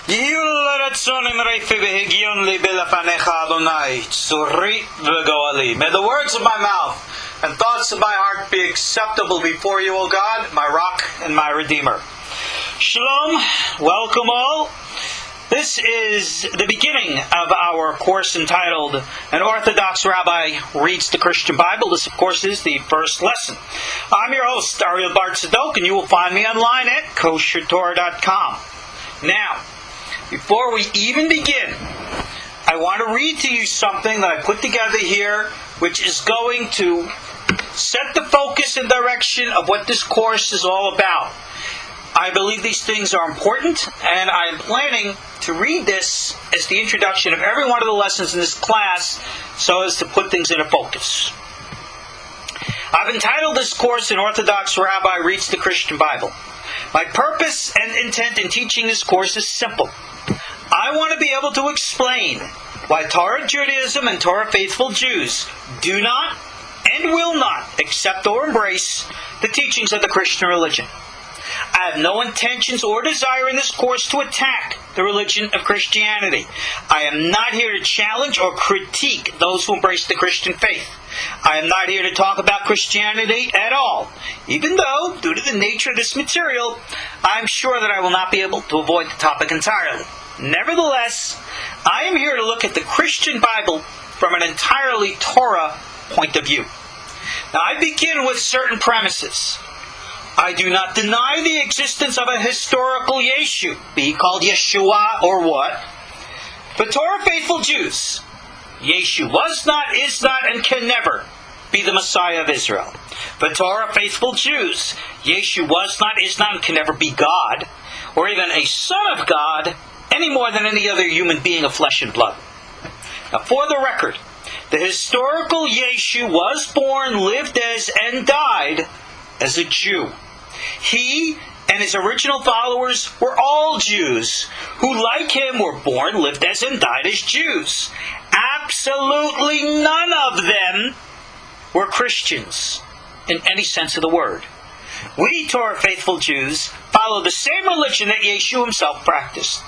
May the words of my mouth and thoughts of my heart be acceptable before you, O God, my rock and my redeemer. Shalom, welcome all. This is the beginning of our course entitled An Orthodox Rabbi Reads the Christian Bible. This, of course, is the first lesson. I'm your host, Ariel Bar Tzadok, and you will find me online at koshertorah.com. Now, before we even begin, I want to read to you something that I put together here, which is going to set the focus and direction of what this course is all about. I believe these things are important, and I am planning to read this as the introduction of every one of the lessons in this class so as to put things into focus. I've entitled this course, An Orthodox Rabbi Reads the Christian Bible. My purpose and intent in teaching this course is simple. I want to be able to explain why Torah Judaism and Torah faithful Jews do not and will not accept or embrace the teachings of the Christian religion. I have no intentions or desire in this course to attack the religion of Christianity. I am not here to challenge or critique those who embrace the Christian faith. I am not here to talk about Christianity at all, even though, due to the nature of this material, I am sure that I will not be able to avoid the topic entirely. Nevertheless, I am here to look at the Christian Bible from an entirely Torah point of view. Now, I begin with certain premises. I do not deny the existence of a historical Yeshu, be he called Yeshua or what. For Torah faithful Jews, Yeshu was not, is not, and can never be the Messiah of Israel. For Torah faithful Jews, Yeshu was not, is not, and can never be God, or even a son of God, any more than any other human being of flesh and blood. Now, for the record, the historical Yeshu was born, lived as, and died as a Jew. He and his original followers were all Jews, who like him were born, lived as, and died as Jews. Absolutely none of them were Christians, in any sense of the word. We Torah faithful Jews follow the same religion that Yeshu himself practiced.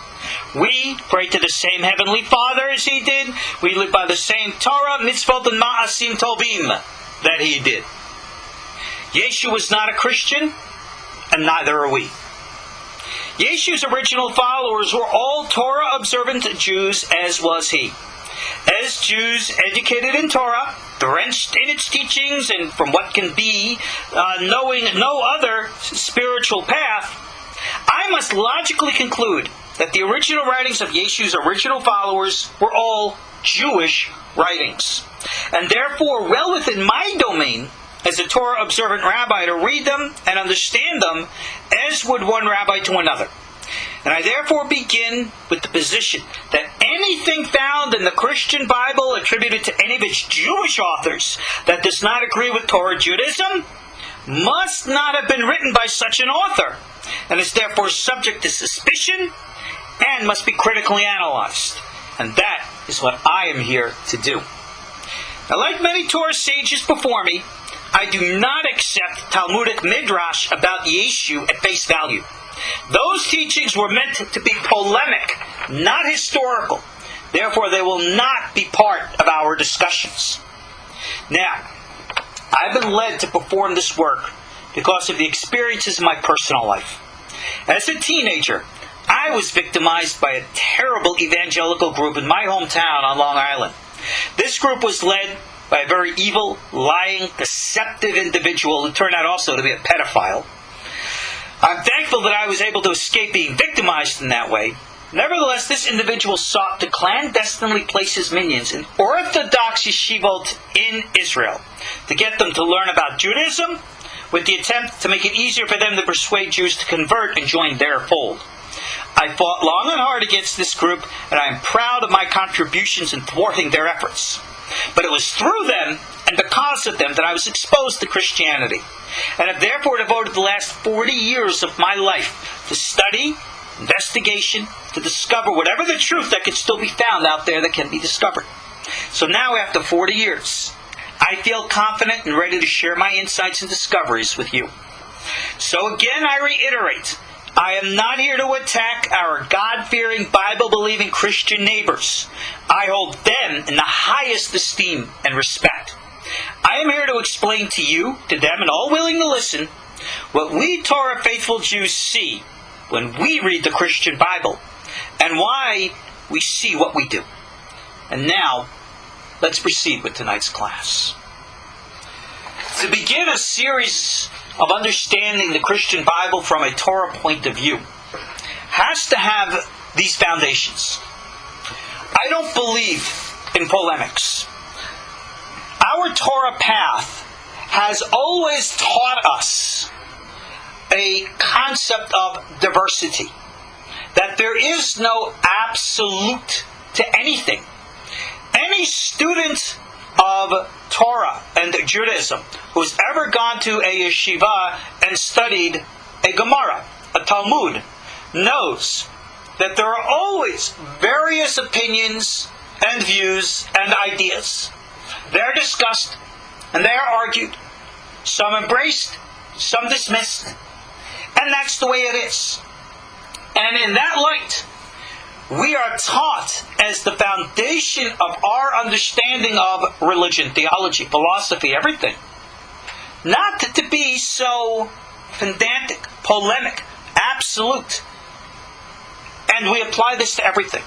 We pray to the same Heavenly Father as he did. We live by the same Torah, mitzvot, and ma'asim tovim that he did. Yeshu was not a Christian, and neither are we. Yeshu's original followers were all Torah-observant Jews, as was he. As Jews educated in Torah, drenched in its teachings, and from what can be knowing no other spiritual path, I must logically conclude that the original writings of Yeshu's original followers were all Jewish writings, and therefore well within my domain as a Torah-observant rabbi to read them and understand them as would one rabbi to another. And I therefore begin with the position that anything found in the Christian Bible attributed to any of its Jewish authors that does not agree with Torah Judaism must not have been written by such an author, and is therefore subject to suspicion and must be critically analyzed. And that is what I am here to do. Now, like many Torah sages before me, I do not accept Talmudic Midrash about Yeshu at face value. Those teachings were meant to be polemic, not historical. Therefore, they will not be part of our discussions. Now, I've been led to perform this work because of the experiences in my personal life. As a teenager, I was victimized by a terrible evangelical group in my hometown on Long Island. This group was led by a very evil, lying, deceptive individual who turned out also to be a pedophile. I'm thankful that I was able to escape being victimized in that way. Nevertheless, this individual sought to clandestinely place his minions in Orthodox yeshivot in Israel to get them to learn about Judaism with the attempt to make it easier for them to persuade Jews to convert and join their fold. I fought long and hard against this group, and I am proud of my contributions in thwarting their efforts. But it was through them and because of them that I was exposed to Christianity, and have therefore devoted the last 40 years of my life to study, investigation, to discover whatever the truth that can still be found out there that can be discovered. So now, after 40 years, I feel confident and ready to share my insights and discoveries with you. So again, I reiterate, I am not here to attack our God-fearing, Bible-believing Christian neighbors. I hold them in the highest esteem and respect. I am here to explain to you, to them, and all willing to listen, what we Torah faithful Jews see when we read the Christian Bible, and why we see what we do. And now, let's proceed with tonight's class. To begin a series of understanding the Christian Bible from a Torah point of view has to have these foundations. I don't believe in polemics. Our Torah path has always taught us a concept of diversity, that there is no absolute to anything. Any student of Torah and Judaism who's ever gone to a yeshiva and studied a Gemara, a Talmud, knows that there are always various opinions and views and ideas. They're discussed and they are argued, some embraced, some dismissed, and that's the way it is. And in that light, we are taught as the foundation of our understanding of religion, theology, philosophy, everything, not to be so pedantic, polemic, absolute. And we apply this to everything.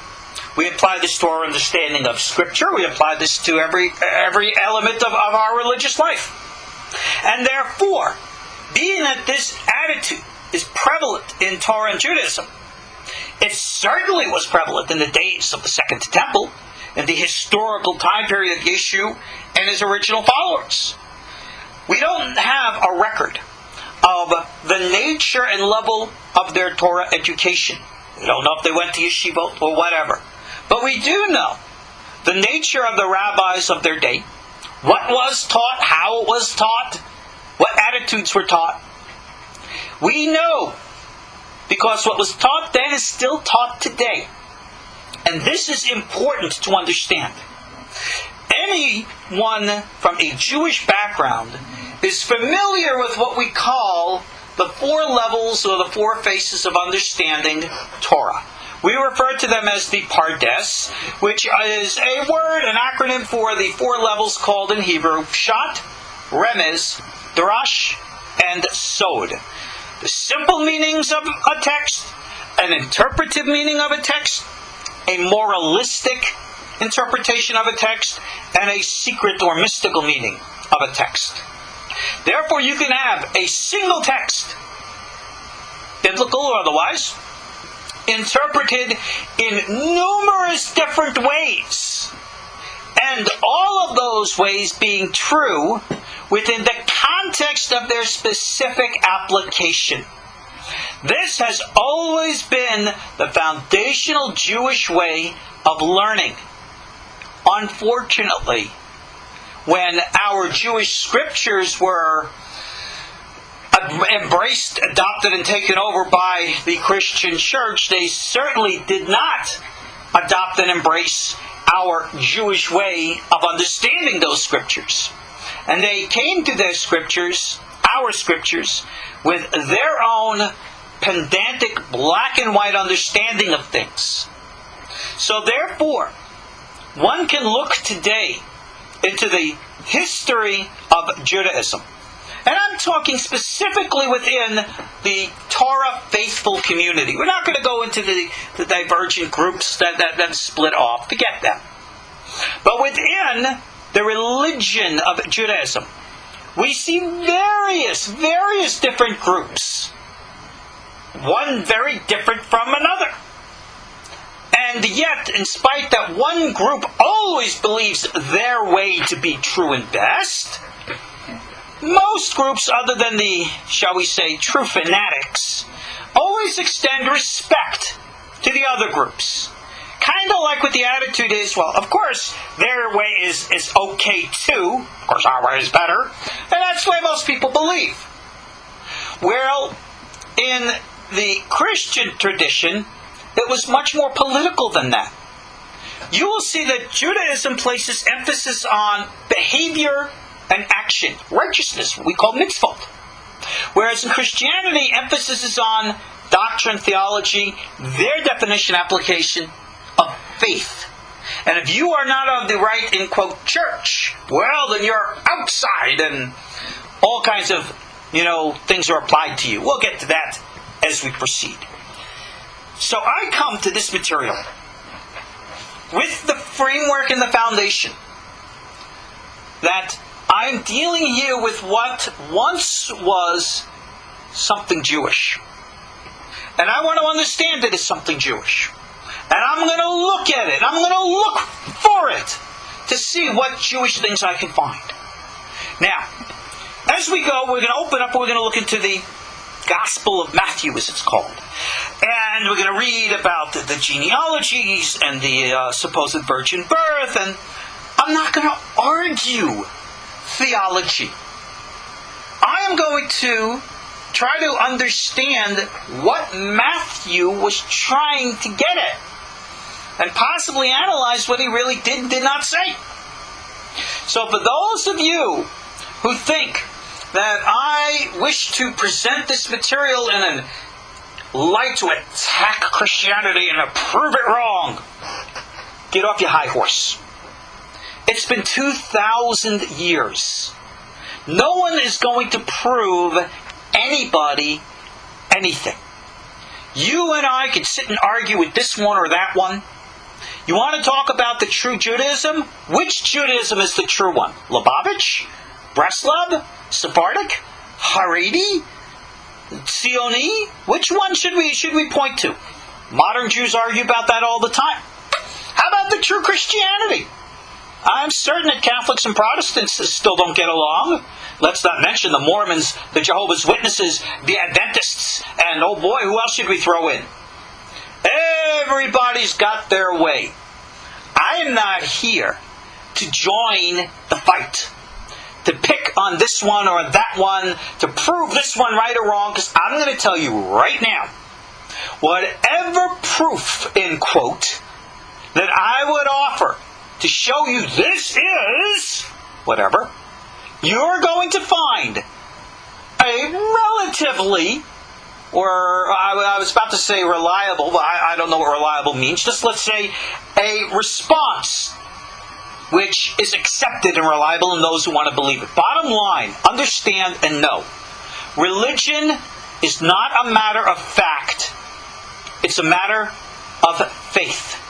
We apply this to our understanding of Scripture. We apply this to every element of our religious life. And therefore, being that this attitude is prevalent in Torah and Judaism, it certainly was prevalent in the days of the Second Temple, in the historical time period of Yeshu and his original followers. We don't have a record of the nature and level of their Torah education. We don't know if they went to yeshiva or whatever. But we do know the nature of the rabbis of their day, what was taught, how it was taught, what attitudes were taught. We know because what was taught then is still taught today. And this is important to understand. Anyone from a Jewish background is familiar with what we call the four levels or the four phases of understanding Torah. We refer to them as the Pardes, which is a word, an acronym for the four levels called in Hebrew Pshat, Remez, Drash, and Sod. The simple meanings of a text, an interpretive meaning of a text, a moralistic interpretation of a text, and a secret or mystical meaning of a text. Therefore, you can have a single text, biblical or otherwise, interpreted in numerous different ways, and all of those ways being true within the context of their specific application. This has always been the foundational Jewish way of learning. Unfortunately, when our Jewish scriptures were embraced, adopted, and taken over by the Christian church, they certainly did not adopt and embrace our Jewish way of understanding those scriptures. And they came to their scriptures, our scriptures, with their own pedantic black and white understanding of things. So therefore, one can look today into the history of Judaism. And I'm talking specifically within the Torah faithful community. We're not going to go into the divergent groups that split off. Forget that. But within the religion of Judaism, we see various different groups. One very different from another. And yet, in spite that one group always believes their way to be true and best, most groups, other than the, shall we say, true fanatics, always extend respect to the other groups. Kind of like what the attitude is, well, of course, their way is okay too. Of course, our way is better. And that's the way most people believe. Well, in the Christian tradition, it was much more political than that. You will see that Judaism places emphasis on behavior and action, righteousness, what we call mitzvot. Whereas in Christianity, emphasis is on doctrine, theology, their definition, application of faith. And if you are not of the right, in quote, church, well, then you're outside, and all kinds of, things are applied to you. We'll get to that as we proceed. So I come to this material with the framework and the foundation that I'm dealing here with what once was something Jewish. And I want to understand it as something Jewish. And I'm going to look at it. I'm going to look for it to see what Jewish things I can find. Now, as we go, we're going to open up, we're going to look into the Gospel of Matthew, as it's called. And we're going to read about the genealogies and the supposed virgin birth. And I'm not going to argue theology. I am going to try to understand what Matthew was trying to get at, and possibly analyze what he really did not say. So for those of you who think that I wish to present this material in a light to attack Christianity and to prove it wrong, get off your high horse. It's been 2,000 years. No one is going to prove anybody anything. You and I could sit and argue with this one or that one. You want to talk about the true Judaism? Which Judaism is the true one? Lubavitch? Breslov? Sephardic? Haredi? Sioni? Which one should we point to? Modern Jews argue about that all the time. How about the true Christianity? I'm certain that Catholics and Protestants still don't get along. Let's not mention the Mormons, the Jehovah's Witnesses, the Adventists, and oh boy, who else should we throw in? Everybody's got their way. I am not here to join the fight, to pick on this one or that one, to prove this one right or wrong, because I'm going to tell you right now, whatever proof, in quote, that I would offer to show you this is whatever, you're going to find a relatively, or I was about to say reliable, but I don't know what reliable means. Just let's say a response which is accepted and reliable in those who want to believe it. Bottom line, understand and know. Religion is not a matter of fact. It's a matter of faith.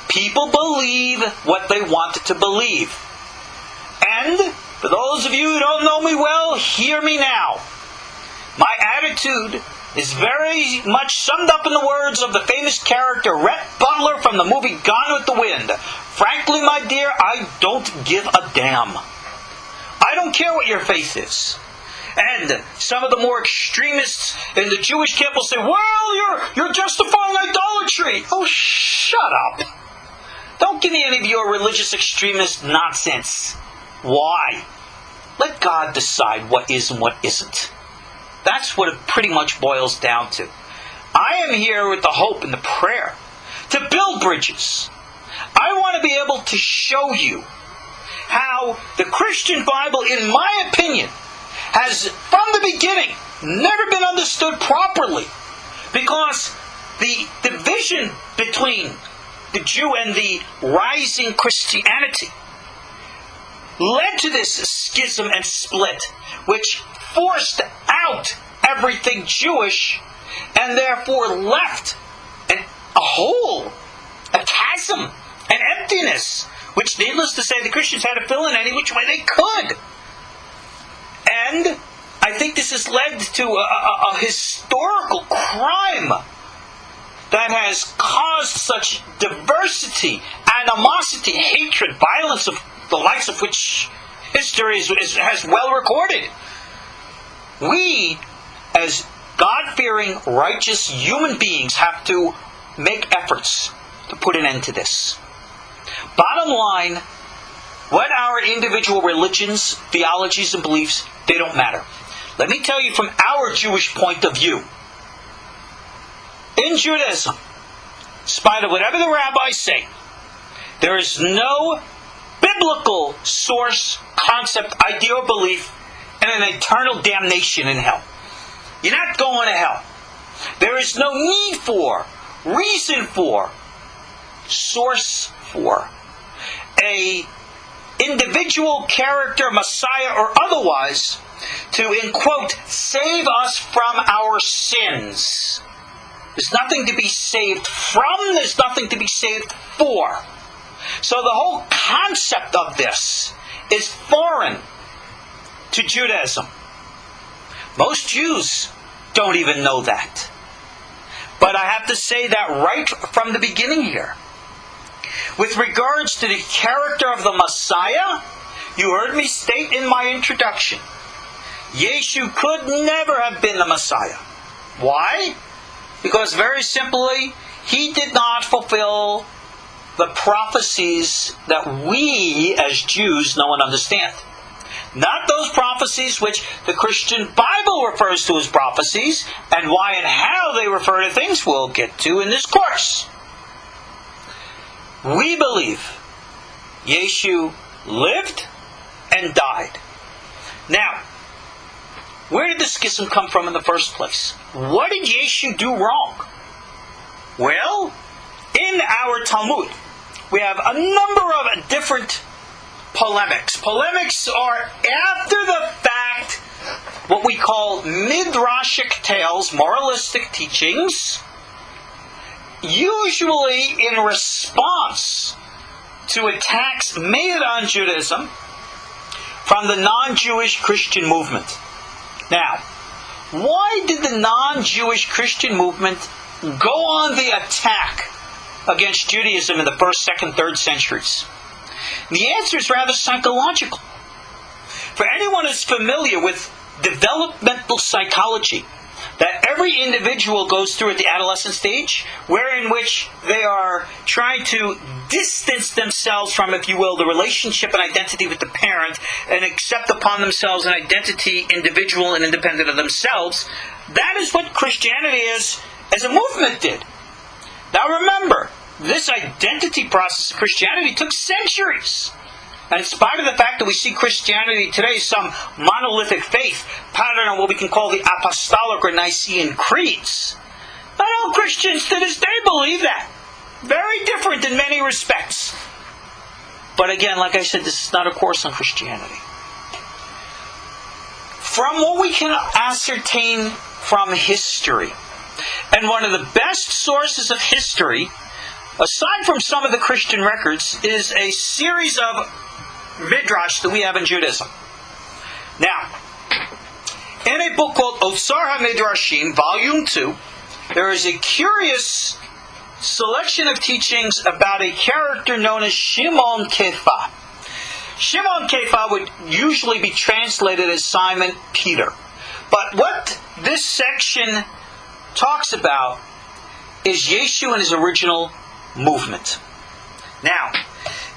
People believe what they want to believe. And for those of you who don't know me well, hear me now. My attitude is very much summed up in the words of the famous character Rhett Butler from the movie Gone with the Wind. Frankly, my dear, I don't give a damn. I don't care what your faith is. And some of the more extremists in the Jewish camp will say, well, you're justifying idolatry. Oh, shut up. Don't give me any of your religious extremist nonsense. Why? Let God decide what is and what isn't. That's what it pretty much boils down to. I am here with the hope and the prayer to build bridges. I want to be able to show you how the Christian Bible, in my opinion, has, from the beginning, never been understood properly. Because the division between the Jew and the rising Christianity led to this schism and split, which forced out everything Jewish and therefore left a hole, a chasm, an emptiness, which, needless to say, the Christians had to fill in any which way they could. And I think this has led to a historical crime that has caused such diversity, animosity, hatred, violence, of the likes of which history has well recorded. We, as God-fearing, righteous human beings, have to make efforts to put an end to this. Bottom line, what our individual religions, theologies, and beliefs, they don't matter. Let me tell you from our Jewish point of view. In Judaism, in spite of whatever the rabbis say, there is no biblical source, concept, idea, or belief in an eternal damnation in hell. You're not going to hell. There is no need for, reason for, source for a individual character, Messiah or otherwise, to, in quote, save us from our sins. There's nothing to be saved from, there's nothing to be saved for. So the whole concept of this is foreign to Judaism. Most Jews don't even know that. But I have to say that right from the beginning here. With regards to the character of the Messiah, you heard me state in my introduction, Yeshu could never have been the Messiah. Why? Because very simply, he did not fulfill the prophecies that we as Jews know and understand. Not those prophecies which the Christian Bible refers to as prophecies, and why and how they refer to things we'll get to in this course. We believe Yeshu lived and died. Now, where did the schism come from in the first place? What did Yeshu do wrong? Well, in our Talmud, we have a number of different polemics. Polemics are after the fact what we call midrashic tales, moralistic teachings, usually in response to attacks made on Judaism from the non-Jewish Christian movement. Now, why did the non-Jewish Christian movement go on the attack against Judaism in the 1st, 2nd, 3rd centuries? The answer is rather psychological. For anyone who's familiar with developmental psychology, that every individual goes through at the adolescent stage, wherein which they are trying to distance themselves from, if you will, the relationship and identity with the parent, and accept upon themselves an identity individual and independent of themselves. That is what Christianity is, as a movement did. Now remember, this identity process of Christianity took centuries. And in spite of the fact that we see Christianity today as some monolithic faith, patterned on what we can call the apostolic or Nicene creeds, not all Christians to this day believe that. Very different in many respects. But again, like I said, this is not a course on Christianity. From what we can ascertain from history, and one of the best sources of history, aside from some of the Christian records, is a series of Midrash that we have in Judaism. Now, in a book called Otzar HaMidrashim, Volume 2, there is a curious selection of teachings about a character known as Shimon Kipah. Shimon Kipah would usually be translated as Simon Peter. But what this section talks about is Yeshu and his original movement. Now,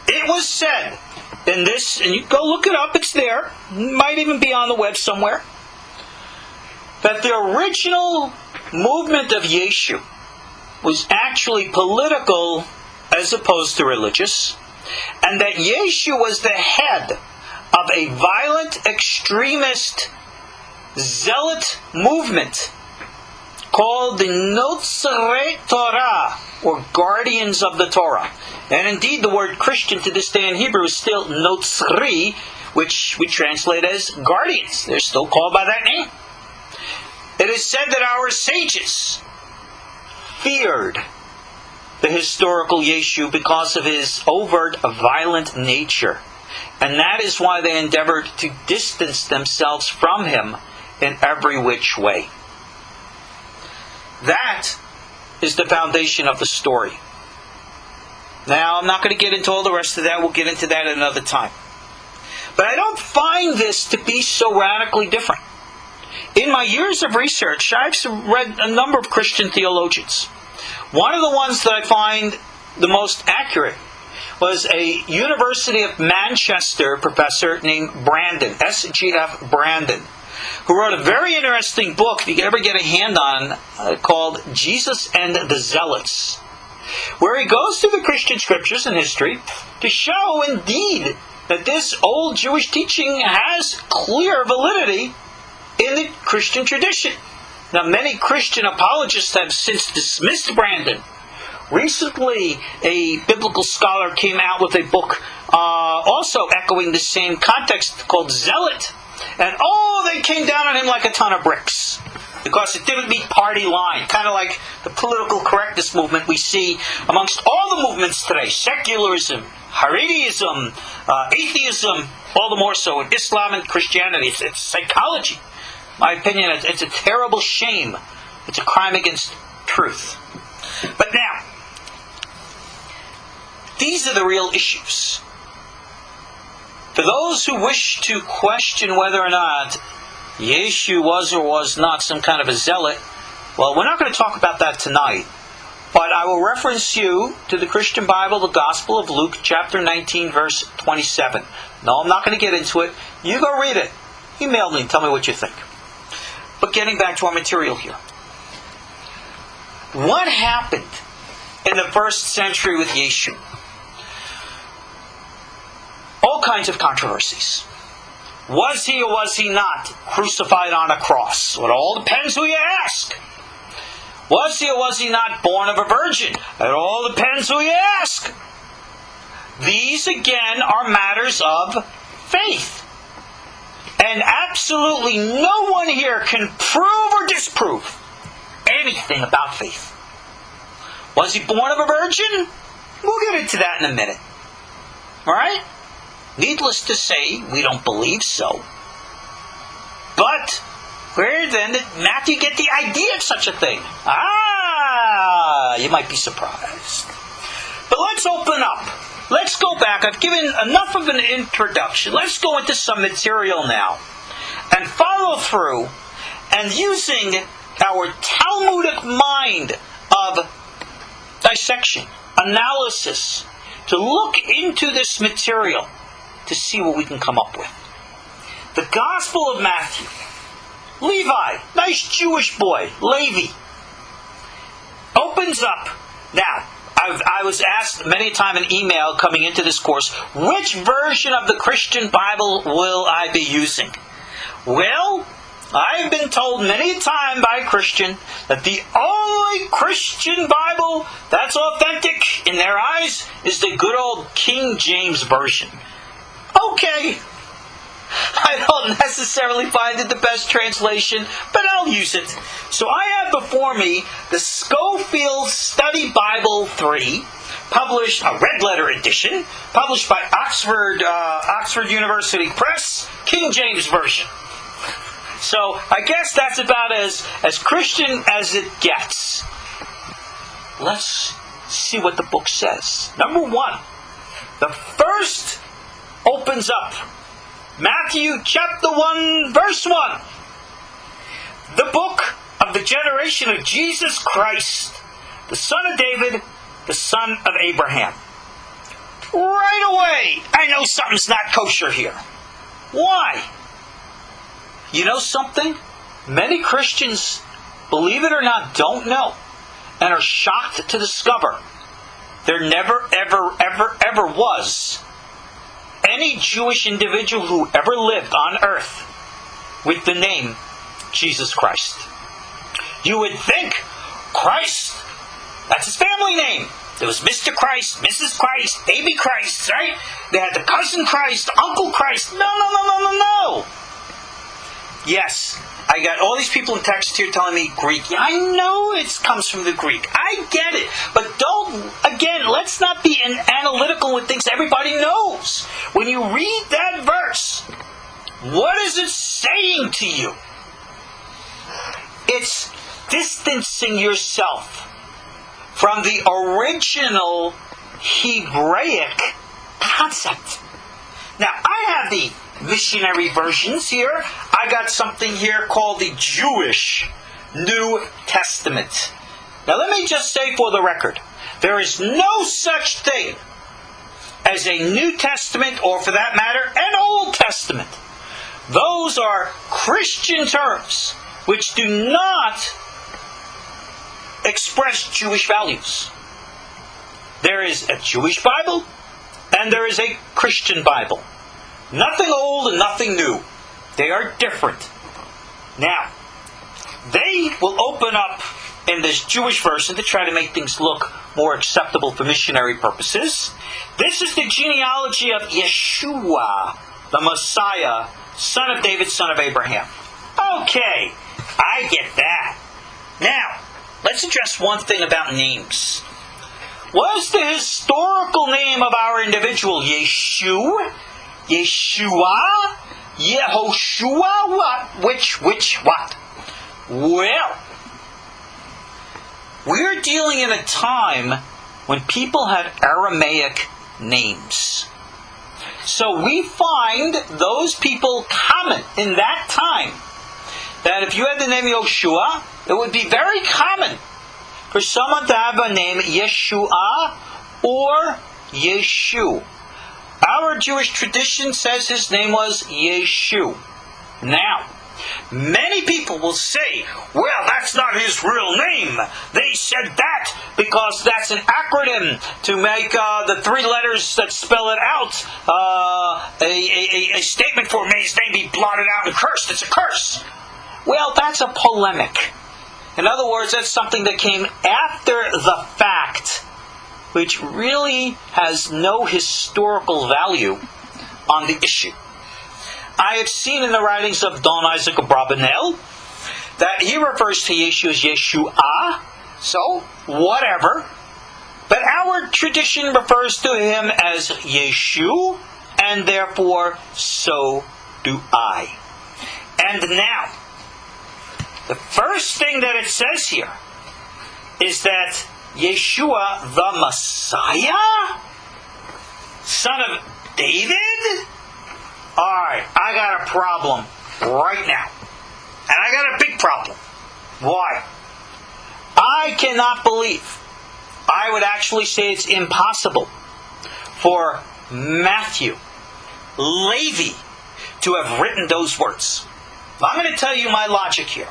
it was said in this, and you go look it up, it's there, might even be on the web somewhere, that the original movement of Yeshu was actually political as opposed to religious, and that Yeshu was the head of a violent, extremist, zealot movement called the Notzrei Torah, or guardians of the Torah. And indeed, the word Christian to this day in Hebrew is still Notzri, which we translate as guardians. They're still called by that name. It is said that our sages feared the historical Yeshu because of his overt, violent nature. And that is why they endeavored to distance themselves from him in every which way. That is the foundation of the story. Now, I'm not going to get into all the rest of that. We'll get into that at another time. But I don't find this to be so radically different. In my years of research, I've read a number of Christian theologians. One of the ones that I find the most accurate was a University of Manchester professor named Brandon, S.G.F. Brandon, who wrote a very interesting book, if you can ever get a hand on, called Jesus and the Zealots, where he goes through the Christian scriptures and history to show, indeed, that this old Jewish teaching has clear validity in the Christian tradition. Now, many Christian apologists have since dismissed Brandon. Recently, a biblical scholar came out with a book also echoing the same context called Zealot. And they came down on him like a ton of bricks. Because it didn't meet party line. Kind of like the political correctness movement we see amongst all the movements today. Secularism, Haredism, atheism, all the more so in Islam and Christianity. It's psychology. My opinion, it's a terrible shame. It's a crime against truth. But now, these are the real issues. For those who wish to question whether or not Yeshu was or was not some kind of a zealot, well, we're not going to talk about that tonight. But I will reference you to the Christian Bible, the Gospel of Luke, chapter 19, verse 27. No, I'm not going to get into it. You go read it. Email me and tell me what you think. But getting back to our material here. What happened in the first century with Yeshu? All kinds of controversies. Was he or was he not crucified on a cross? Well, it all depends who you ask. Was he or was he not born of a virgin? It all depends who you ask. These, again, are matters of faith. And absolutely no one here can prove or disprove anything about faith. Was he born of a virgin? We'll get into that in a minute. Alright? Needless to say, we don't believe so. But where then did Matthew get the idea of such a thing? You might be surprised. But let's open up. Let's go back. I've given enough of an introduction. Let's go into some material now and follow through and using our Talmudic mind of dissection, analysis, to look into this material to see what we can come up with. The Gospel of Matthew. Levi, nice Jewish boy, Levi, opens up. Now, I was asked many a time in email coming into this course, which version of the Christian Bible will I be using? Well, I've been told many a time by a Christian that the only Christian Bible that's authentic in their eyes is the good old King James Version. Okay. I don't necessarily find it the best translation, but I'll use it. So I have before me the Scofield Study Bible 3, published, a red letter edition, published by Oxford University Press, King James Version. So I guess that's about as Christian as it gets. Let's see what the book says. Number 1, the first opens up Matthew chapter 1, verse 1. The book of the generation of Jesus Christ, the son of David, the son of Abraham. Right away, I know something's not kosher here. Why? You know something? Many Christians, believe it or not, don't know and are shocked to discover there never, ever, ever, ever was any Jewish individual who ever lived on earth with the name Jesus Christ. You would think Christ, that's his family name. There was Mr. Christ, Mrs. Christ, Baby Christ, right? They had the cousin Christ, Uncle Christ. No. Yes, I got all these people in text here telling me Greek. Yeah, I know it comes from the Greek. I get it. But let's not be analytical with things everybody knows. When you read that verse, what is it saying to you? It's distancing yourself from the original Hebraic concept. Now, I have the missionary versions here. I got something here called the Jewish New Testament. Now let me just say for the record, there is no such thing as a New Testament, or for that matter, an Old Testament. Those are Christian terms which do not express Jewish values. There is a Jewish Bible and there is a Christian Bible. Nothing old and nothing new. They are different. Now, they we'll open up in this Jewish version to try to make things look more acceptable for missionary purposes. This is the genealogy of Yeshua, the Messiah, son of David, son of Abraham. Okay, I get that. Now, let's address one thing about names. Was the historical name of our individual Yeshu, Yeshua, Yehoshua, what? Which, what? Well, we're dealing in a time when people had Aramaic names. So we find those people common in that time. That if you had the name Yoshua, it would be very common for someone to have a name Yeshua or Yeshu. Our Jewish tradition says his name was Yeshu. Now, many people will say, well, that's not his real name. They said that because that's an acronym to make the three letters that spell it out a statement for may his name be blotted out and cursed. It's a curse. Well, that's a polemic. In other words, that's something that came after the fact, which really has no historical value on the issue. I have seen in the writings of Don Isaac Abravanel that he refers to Yeshu as Yeshua, so whatever. But our tradition refers to him as Yeshu, and therefore so do I. And now, the first thing that it says here is that Yeshua, the Messiah, son of David? Alright, I got a problem right now. And I got a big problem. Why? I cannot believe, I would actually say it's impossible for Matthew, Levi, to have written those words. I'm going to tell you my logic here.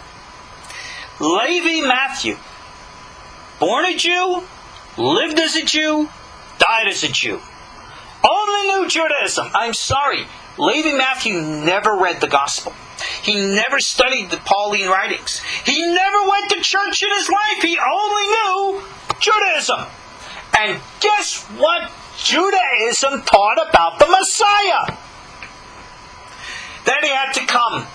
Levi Matthew, born a Jew, lived as a Jew, died as a Jew. Only knew Judaism. I'm sorry. Levi Matthew never read the gospel. He never studied the Pauline writings. He never went to church in his life. He only knew Judaism. And guess what Judaism taught about the Messiah? That he had to come,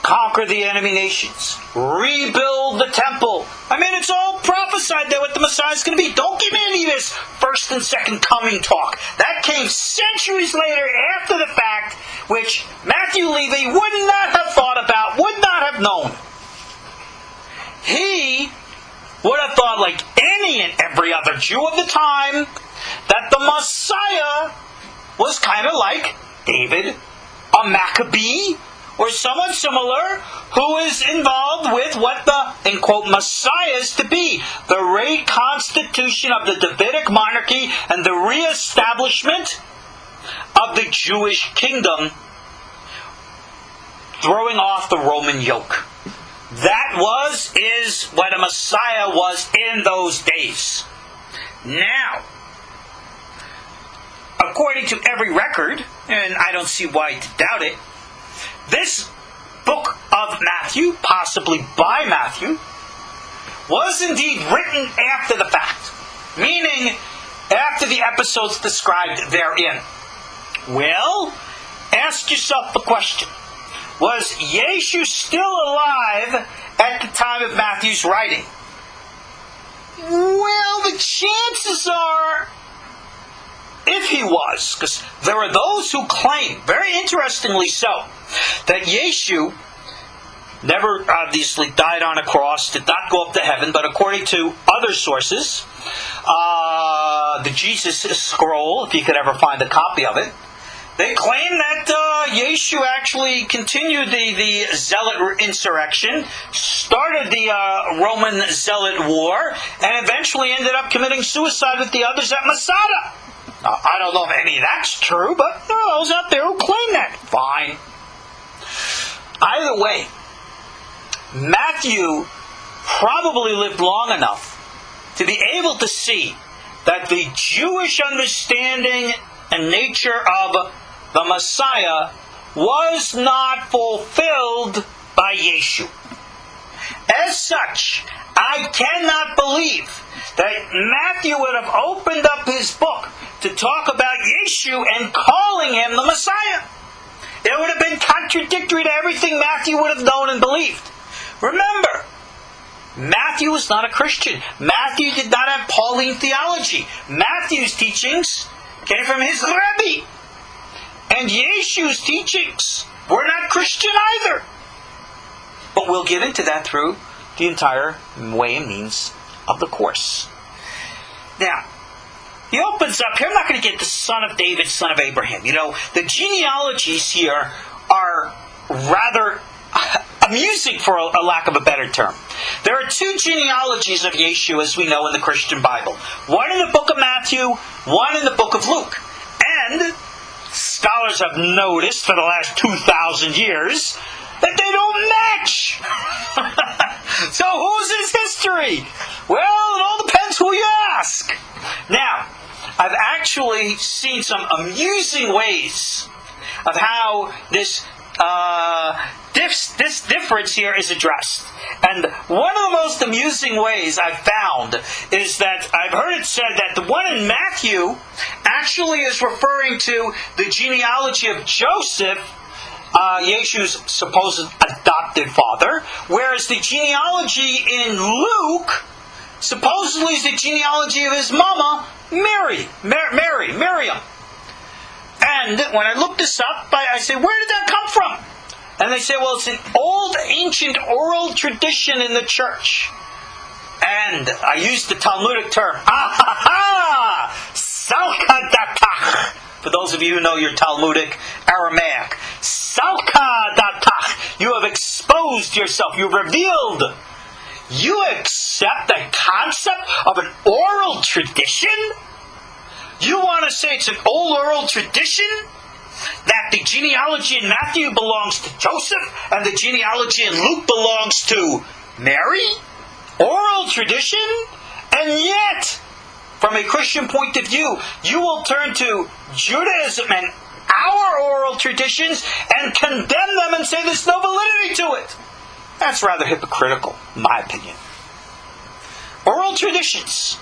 conquer the enemy nations, rebuild the temple. I mean, it's all prophesied there what the Messiah is going to be. Don't give me any of this first and second coming talk. That came centuries later after the fact, which Matthew Levi would not have thought about, would not have known. He would have thought, like any and every other Jew of the time, that the Messiah was kind of like David, a Maccabee, or someone similar who is involved with what the, in quote, Messiah is to be. The reconstitution of the Davidic monarchy and the reestablishment of the Jewish kingdom, throwing off the Roman yoke. That is what a Messiah was in those days. Now, according to every record, and I don't see why to doubt it, this book of Matthew, possibly by Matthew, was indeed written after the fact, meaning after the episodes described therein. Well, ask yourself the question, was Yeshu still alive at the time of Matthew's writing? Well, the chances are, if he was, because there are those who claim, very interestingly so, that Yeshu never obviously died on a cross, did not go up to heaven, but according to other sources, the Jesus scroll, if you could ever find a copy of it, they claim that Yeshu actually continued the zealot insurrection, started the Roman zealot war, and eventually ended up committing suicide with the others at Masada. I don't know if any of that's true, but there are those out there who claim that. Fine. Either way, Matthew probably lived long enough to be able to see that the Jewish understanding and nature of the Messiah was not fulfilled by Yeshu. As such, I cannot believe that Matthew would have opened up his book to talk about Yeshu and calling him the Messiah. It would have been contradictory to everything Matthew would have known and believed. Remember, Matthew was not a Christian. Matthew did not have Pauline theology. Matthew's teachings came from his rebbe. And Yeshu's teachings were not Christian either. But we'll get into that through the entire way and means of the course. Now, he opens up here. I'm not going to get the son of David, son of Abraham. The genealogies here are rather amusing, for a lack of a better term. There are two genealogies of Yeshu, as we know in the Christian Bible. One in the book of Matthew, one in the book of Luke. And scholars have noticed for the last 2,000 years that they don't match. So whose is history? Well, it all depends who you ask. Now, I've actually seen some amusing ways of how this difference here is addressed. And one of the most amusing ways I've found is that I've heard it said that the one in Matthew actually is referring to the genealogy of Joseph, Yeshu's supposed adopted father, whereas the genealogy in Luke supposedly is the genealogy of his mama, Miriam. And when I look this up, I say, where did that come from? And they say, well, it's an old, ancient, oral tradition in the church. And I use the Talmudic term, salkadatach. For those of you who know your Talmudic Aramaic, salkadatach. You have exposed yourself. You've revealed. You accept the concept of an oral tradition? You want to say it's an old oral tradition? That the genealogy in Matthew belongs to Joseph and the genealogy in Luke belongs to Mary? Oral tradition? And yet, from a Christian point of view, you will turn to Judaism and our oral traditions and condemn them and say there's no validity to it. That's rather hypocritical, in my opinion. Oral traditions.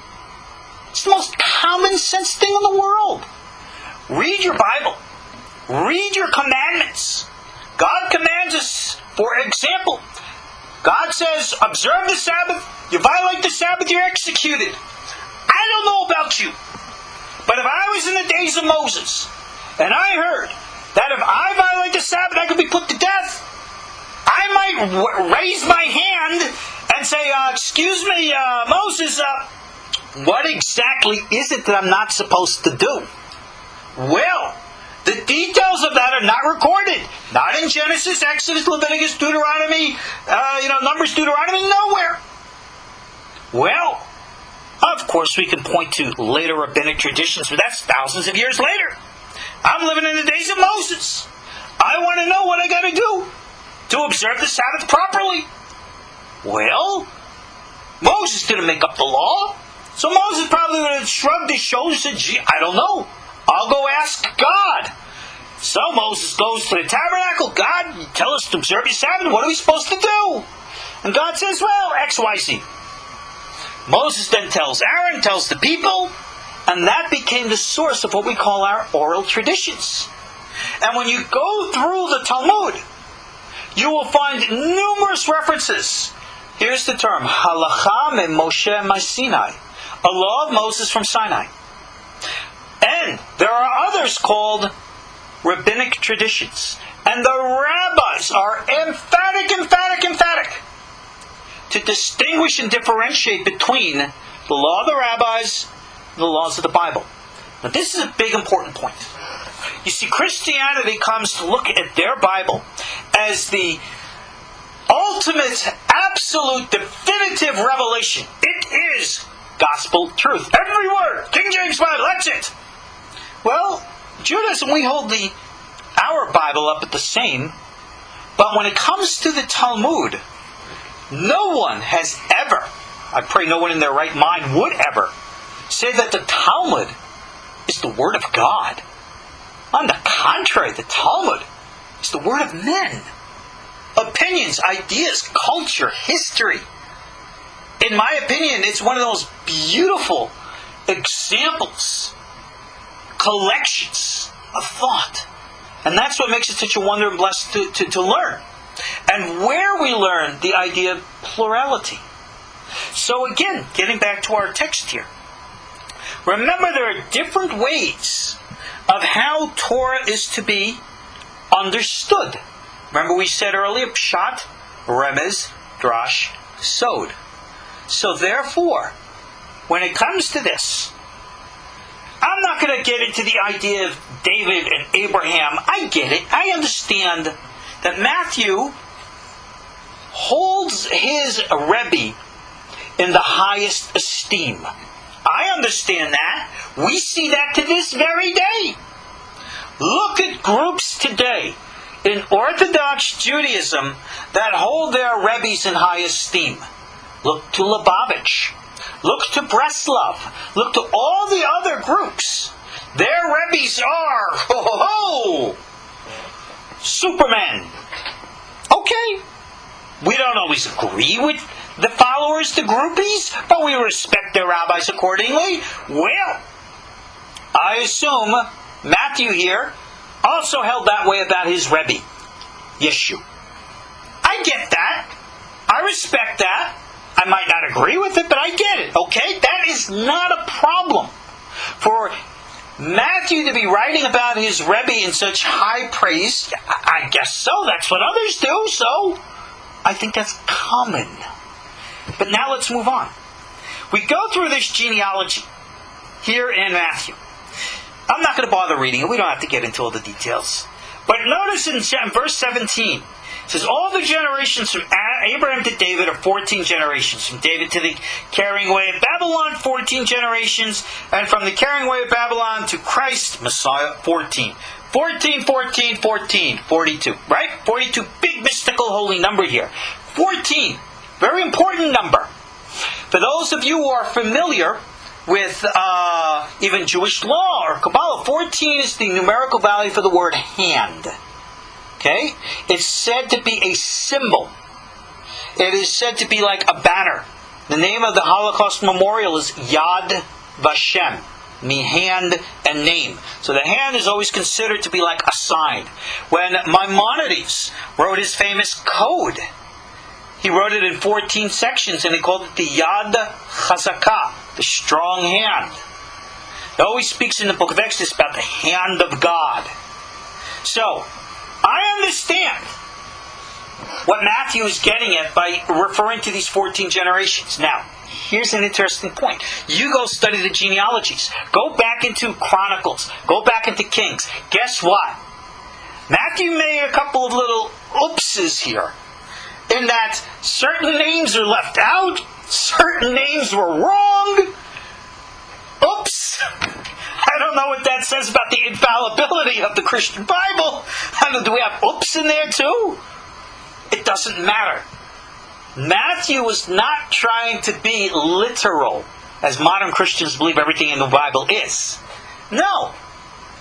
It's the most common sense thing in the world. Read your Bible. Read your commandments. God commands us, for example, God says, observe the Sabbath. You violate the Sabbath, you're executed. I don't know about you, but if I was in the days of Moses, and I heard that if I violate the Sabbath, I could be put to death, I might raise my hand and say, excuse me, Moses, what exactly is it that I'm not supposed to do? Well, the details of that are not recorded. Not in Genesis, Exodus, Leviticus, Deuteronomy, Numbers, Deuteronomy, nowhere. Well, of course we can point to later rabbinic traditions, but that's thousands of years later. I'm living in the days of Moses. I want to know what I got to do to observe the Sabbath properly. Well, Moses didn't make up the law. So Moses probably would have shrugged his shoulders and said, gee, I don't know. I'll go ask God. So Moses goes to the tabernacle. God, you tell us to observe your Sabbath. What are we supposed to do? And God says, well, X, Y, Z. Moses then tells Aaron, tells the people, and that became the source of what we call our oral traditions. And when you go through the Talmud, you will find numerous references. Here's the term, halacha me Moshe Sinai, a law of Moses from Sinai. And there are others called rabbinic traditions. And the rabbis are emphatic to distinguish and differentiate between the law of the rabbis and the laws of the Bible. Now this is a big important point. You see, Christianity comes to look at their Bible as the ultimate, absolute, definitive revelation. It is gospel truth. Every word. King James Bible, that's it. Well, Judaism, we hold our Bible up at the same, but when it comes to the Talmud, no one has ever, I pray no one in their right mind would ever, say that the Talmud is the Word of God. On the contrary, the Talmud is the Word of men. opinions, ideas, culture, history. In my opinion, it's one of those beautiful examples, collections of thought. And that's what makes it such a wonder and blessed to learn. And where we learn the idea of plurality. So again, getting back to our text here. Remember, there are different ways of how Torah is to be understood. Remember we said earlier, Pshat, Remez, Drash, Sod. So therefore, when it comes to this, I'm not going to get into the idea of David and Abraham. I get it. I understand that Matthew holds his rebbe in the highest esteem. I understand that. We see that to this very day. Look at groups today in Orthodox Judaism that hold their rebbes in high esteem. Look to Lubavitch. Look to Breslov. Look to all the other groups. Their rebbes are, Superman. Okay. We don't always agree with the followers, the groupies, but we respect their rabbis accordingly. Well, I assume Matthew here also held that way about his rebbe, Yeshu. I get that. I respect that. I might not agree with it, but I get it. Okay? That is not a problem. For Matthew to be writing about his rebbe in such high praise, I guess so. That's what others do, so I think that's common. But now let's move on. We go through this genealogy here in Matthew. I'm not going to bother reading it. We don't have to get into all the details. But notice in verse 17, it says, all the generations from Abraham to David are 14 generations. From David to the carrying away of Babylon, 14 generations. And from the carrying away of Babylon to Christ, Messiah, 14. 14, 14, 14, 42. Right? 42, big mystical holy number here. 14, very important number. For those of you who are familiar with even Jewish law or Kabbalah, 14 is the numerical value for the word hand. Okay? It's said to be a symbol. It is said to be like a banner. The name of the Holocaust memorial is Yad Vashem, meaning hand and name. So the hand is always considered to be like a sign. When Maimonides wrote his famous code, he wrote it in 14 sections and he called it the Yad Chazakah, the strong hand. He always speaks in the book of Exodus about the hand of God. So, I understand what Matthew is getting at by referring to these 14 generations. Now, here's an interesting point. You go study the genealogies. Go back into Chronicles. Go back into Kings. Guess what? Matthew made a couple of little oopses here. In that certain names are left out. Certain names were wrong. Oops. I don't know what that says about the infallibility of the Christian Bible. Do we have oops in there too? It doesn't matter. Matthew was not trying to be literal, as modern Christians believe everything in the Bible is. No.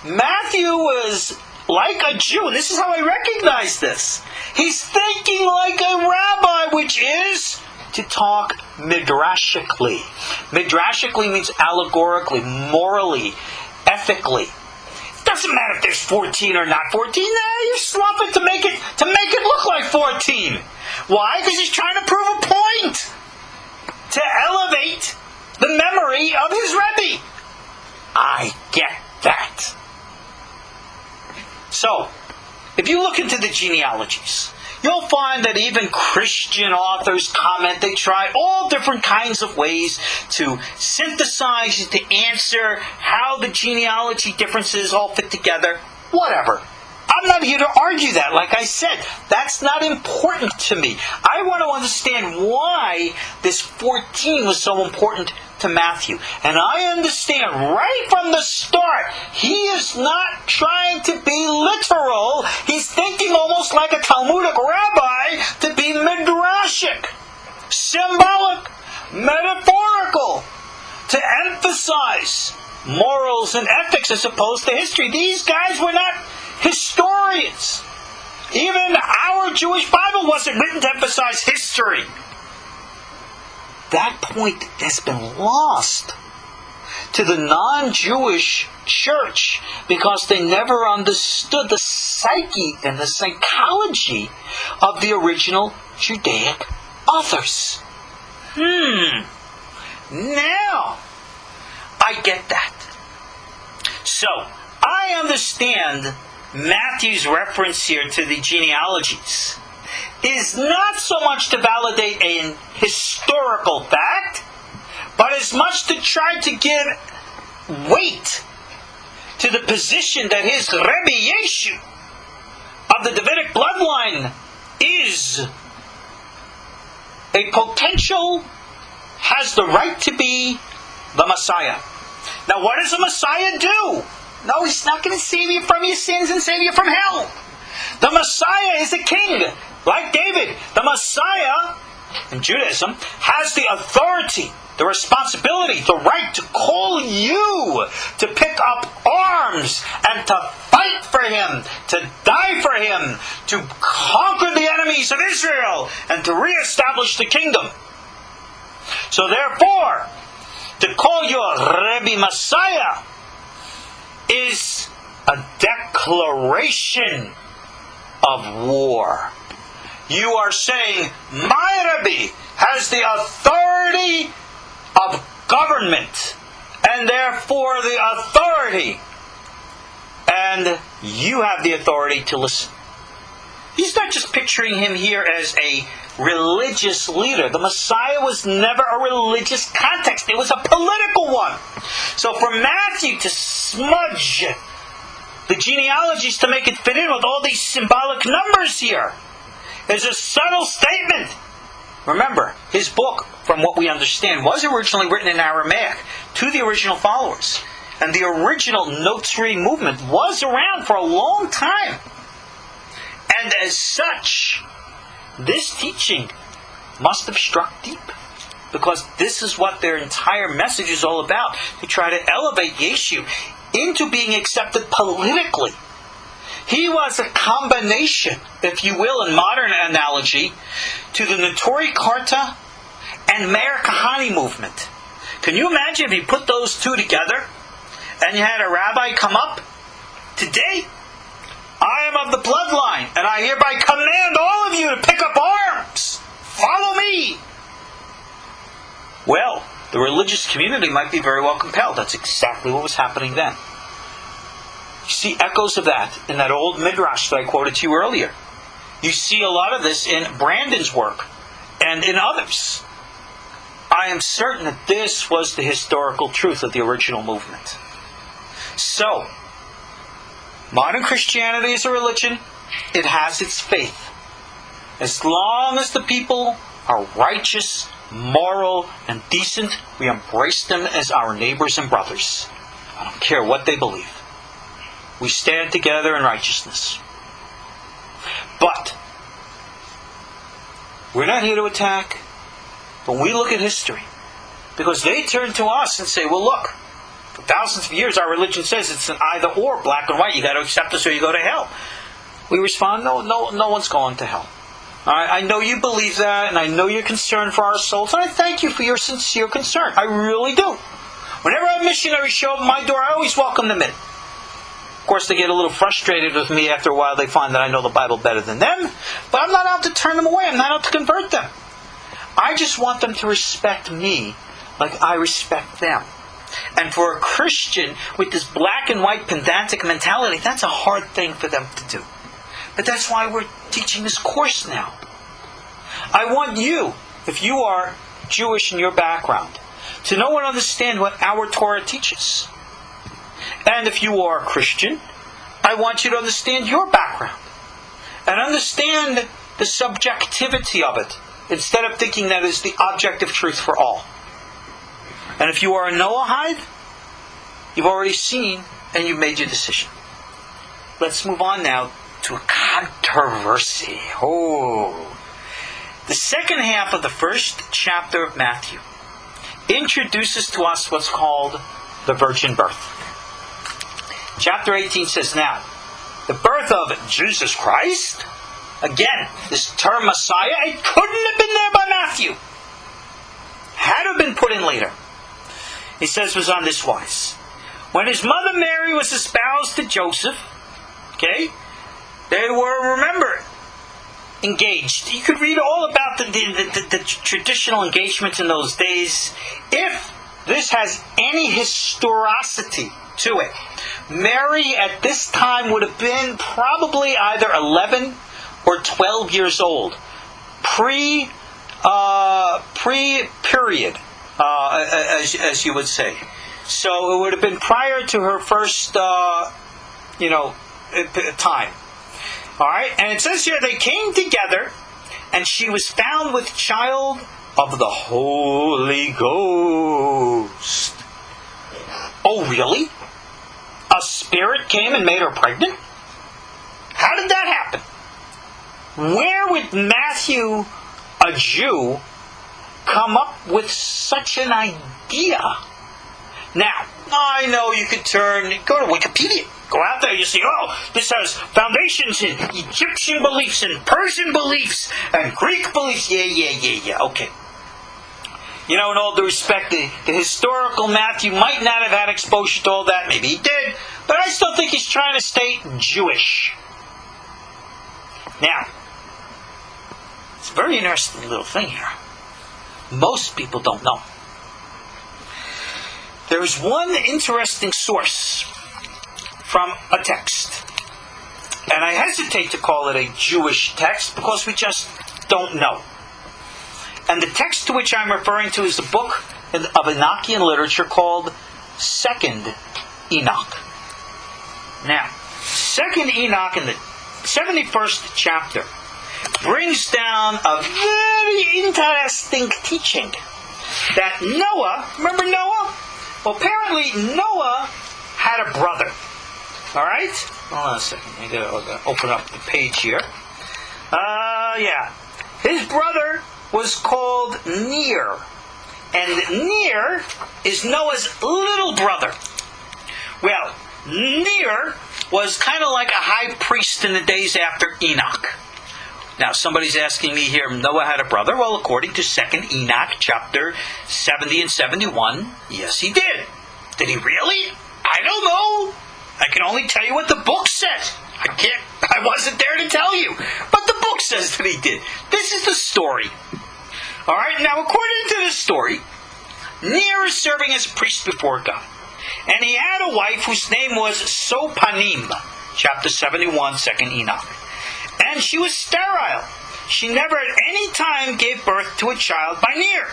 Matthew was like a Jew. This is how I recognize this. He's thinking like a rabbi, which is to talk midrashically. Midrashically means allegorically, morally, ethically. It doesn't matter if there's 14 or not 14. You slump it to make it look like 14. Why? Because he's trying to prove a point. To elevate the memory of his rebbe. I get that. So, if you look into the genealogies, you'll find that even Christian authors comment. They try all different kinds of ways to synthesize, to answer how the genealogy differences all fit together. Whatever. I'm not here to argue that. Like I said, that's not important to me. I want to understand why this 14 was so important to Matthew. And I understand right from the start, he is not trying to be literal. He's thinking almost like a Talmudic rabbi to be midrashic, symbolic, metaphorical, to emphasize morals and ethics as opposed to history. These guys were not historians. Even our Jewish Bible wasn't written to emphasize history. That point has been lost to the non-Jewish church because they never understood the psyche and the psychology of the original Judaic authors. Now, I get that. So, I understand Matthew's reference here to the genealogies is not so much to validate a historical fact, but as much to try to give weight to the position that his rebbe Yeshu of the Davidic bloodline is a potential, has the right to be the Messiah. Now, what does the Messiah do? No, he's not going to save you from your sins and save you from hell. The Messiah is a king, like David. The Messiah, in Judaism, has the authority, the responsibility, the right to call you to pick up arms and to fight for him, to die for him, to conquer the enemies of Israel, and to reestablish the kingdom. So therefore, to call you a Rebbe Messiah is a declaration of war. You are saying, my Rebbe has the authority of government, and therefore the authority, and you have the authority to listen. He's not just picturing him here as a religious leader. The Messiah was never a religious context. It was a political one. So for Matthew to smudge the genealogies to make it fit in with all these symbolic numbers here is a subtle statement. Remember, his book, from what we understand, was originally written in Aramaic to the original followers. And the original Notary movement was around for a long time. And as such, this teaching must have struck deep. Because this is what their entire message is all about. To try to elevate Yeshu into being accepted politically. He was a combination, if you will, in modern analogy, to the Notori Karta and Meir Kahane movement. Can you imagine if you put those two together and you had a rabbi come up? Today, I am of the bloodline, and I hereby command all of you to pick up arms. Follow me. Well, the religious community might be very well compelled. That's exactly what was happening then. You see echoes of that in that old Midrash that I quoted to you earlier. You see a lot of this in Brandon's work and in others. I am certain that this was the historical truth of the original movement. So, modern Christianity is a religion. It has its faith. As long as the people are righteous, moral, and decent, we embrace them as our neighbors and brothers. I don't care what they believe. We stand together in righteousness. But we're not here to attack. But we look at history. Because they turn to us and say, well, look, for thousands of years our religion says it's an either or, black and white. You got to accept us or you go to hell. We respond, no one's going to hell. I know you believe that, and I know you're concerned for our souls, and I thank you for your sincere concern. I really do. Whenever I have missionaries show up at my door, I always welcome them in. Of course, they get a little frustrated with me after a while. They find that I know the Bible better than them, but I'm not out to turn them away. I'm not out to convert them. I just want them to respect me like I respect them. And for a Christian with this black and white pedantic mentality, that's a hard thing for them to do. But that's why we're teaching this course now. I want you, if you are Jewish in your background, to know and understand what our Torah teaches. And if you are a Christian, I want you to understand your background. And understand the subjectivity of it, instead of thinking that is the objective truth for all. And if you are a Noahide, you've already seen and you've made your decision. Let's move on now to a controversy. The second half of the first chapter of Matthew introduces to us what's called the virgin birth. Chapter 18 says, now, the birth of Jesus Christ Again, this term Messiah, it couldn't have been there by Matthew. Had to have been put in later. He says was on this wise. When his mother Mary was espoused to Joseph, okay, they were, remember, engaged. You could read all about the traditional engagements in those days. If this has any historicity to it, Mary at this time would have been probably either 11 or 12 years old. Pre-period, as you would say. So it would have been prior to her first, time. All right, and it says here they came together, and she was found with child of the Holy Ghost. Oh, really? A spirit came and made her pregnant? How did that happen? Where would Matthew, a Jew, come up with such an idea? Now, I know you could go to Wikipedia. Go out there, you see, this has foundations in Egyptian beliefs and Persian beliefs and Greek beliefs. Yeah, okay. In all due respect, the historical Matthew might not have had exposure to all that. Maybe he did. But I still think he's trying to stay Jewish. Now, it's a very interesting little thing here. Most people don't know. There is one interesting source from a text. And I hesitate to call it a Jewish text because we just don't know. And the text to which I'm referring to is a book of Enochian literature called 2nd Enoch. Now, 2nd Enoch in the 71st chapter brings down a very interesting teaching that Noah, remember Noah? Well, apparently Noah had a brother. Alright? Hold on a second. I gotta open up the page here. His brother was called Ner. And Ner is Noah's little brother. Well, Ner was kind of like a high priest in the days after Enoch. Now, somebody's asking me here, Noah had a brother? Well, according to 2nd Enoch, chapter 70 and 71, yes, he did. Did he really? I don't know. I can only tell you what the book says. I wasn't there to tell you. But the book says that he did. This is the story. Alright, now according to the story, Ner is serving as a priest before God. And he had a wife whose name was Sopanim, chapter 71, 2nd Enoch. And she was sterile. She never at any time gave birth to a child by Ner.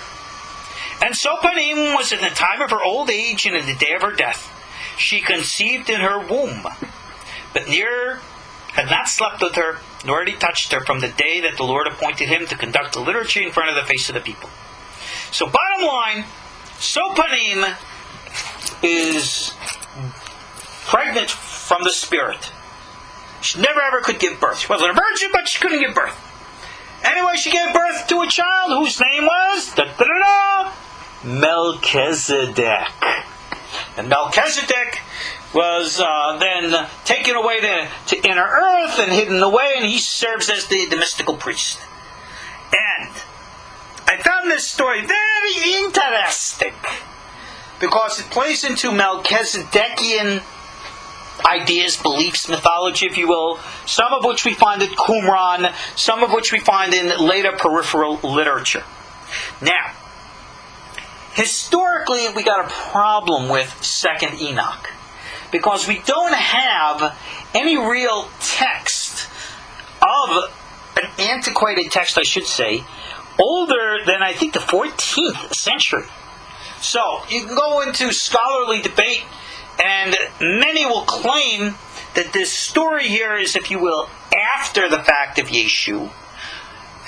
And Sopanim was in the time of her old age and in the day of her death. She conceived in her womb. But Ner had not slept with her, nor had he touched her from the day that the Lord appointed him to conduct the liturgy in front of the face of the people. So bottom line, Sopanim is pregnant from the Spirit. She never ever could give birth. She wasn't a virgin, but she couldn't give birth. Anyway, she gave birth to a child whose name was Melchizedek. And Melchizedek was then taken away to inner earth and hidden away, and he serves as the mystical priest. And I found this story very interesting because it plays into Melchizedekian ideas, beliefs, mythology, if you will, some of which we find in Qumran, some of which we find in later peripheral literature. Now, historically, we got a problem with 2nd Enoch because we don't have any real text of an antiquated text, I should say, older than I think the 14th century. So you can go into scholarly debate, and many will claim that this story here is, if you will, after the fact of Yeshu.